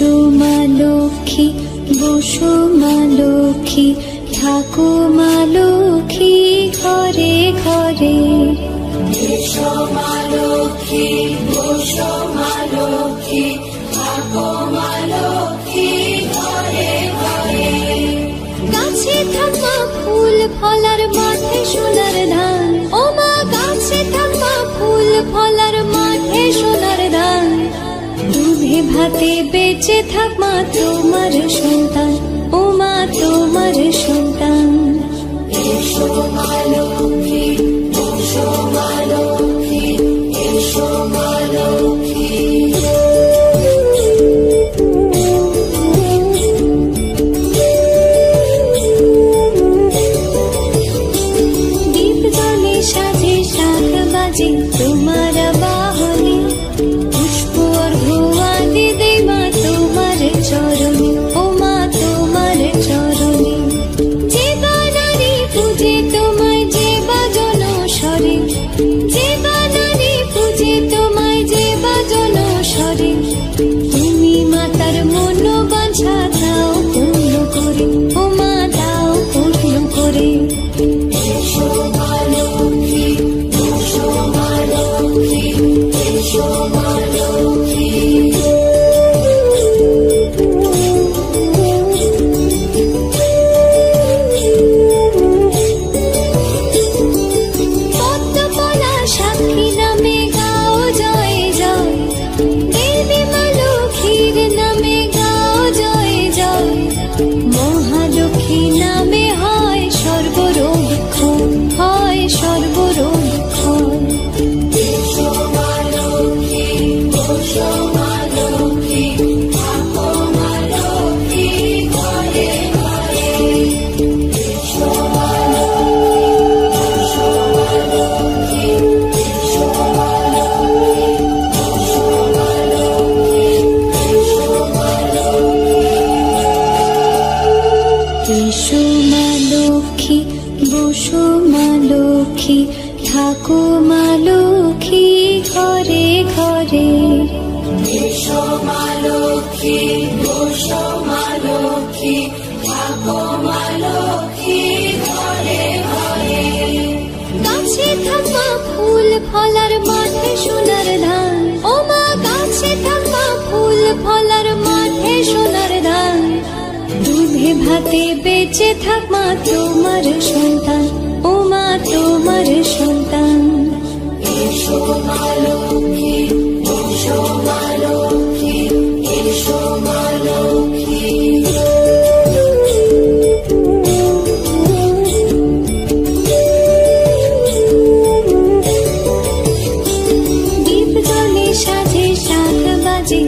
এসো মা লক্ষ্মী, বসো মা লক্ষ্মী, থাকো মা লক্ষ্মী ঘরে ঘরে। এসো মা লক্ষ্মী, বসো মা লক্ষ্মী, থাকো মা লক্ষ্মী ঘরে ঘরে। গাছে থাকা ফুল ফলার মাঠে সোনার ধান, ও মা গাছে থাকা ফুল ফলার মাঠে সোনার ধান। দুধে ভাতে বেঁচে থাক মা তোমার সন্তান, ও মা তোমার সন্তান। এসো মা লক্ষ্মী, বসো মা লক্ষ্মী, এসো মা লক্ষ্মী। দীপ জ্বলে সাজে শাক বাজে তোমার বাহনে, পুষ্প অর্ঘ্য দিদে মা তোমার চরণে, ও মা তোমার চরণে। যে বানারি পূজে তোমায় যে বাজন স্বরে, যে বানারি পূজে তোমায় যে বাজন স্বরে। তুমি মাতার মনোবাঞ্ছা দাও পূর্ণ করে, ও মা দাও পূর্ণ করে। এসো মা লক্ষ্মী, বসো মা লক্ষ্মী, এসো মা লক্ষ্মী। পদ্মপলা সাক্ষী নামে গাও জয় জয়, দেবী মা লক্ষ্মীর নামে গাও জয় জয়। মহালক্ষ্মী নামে হয় সর্বরোগ ক্ষয়, হয় সর্বরোগ ক্ষয়। এসো মা লক্ষ্মী, বসো মা লক্ষ্মী, থাকো মা লক্ষ্মী ঘরে ঘরে। এসো মা লক্ষ্মী, বসো মা লক্ষ্মী, এসো মা লক্ষ্মী, বসো মা লক্ষ্মী, এসো মা লক্ষ্মী। এসো মা লক্ষ্মী, বসো মা লক্ষ্মী, থাকো মা লক্ষ্মী ঘরে ঘরে। এসো মা লক্ষ্মী, বসো মা লক্ষ্মী, থাকো মা লক্ষ্মী ঘরে ঘরে। গাছে থাকা ফুল ফলার মাঠে সোনার ধান, ও মা গাছে থাকা ফুল ফলার মাঠে সোনার ধান। দুধে ভাতে বেঁচে থাক মা তোমার সন্তান, ও মা তোমার সন্তান। এসো মা লক্ষ্মী, বসো মা লক্ষ্মী, এসো মা লক্ষ্মী। দীপ জ্বলে সাজে শাক বাজে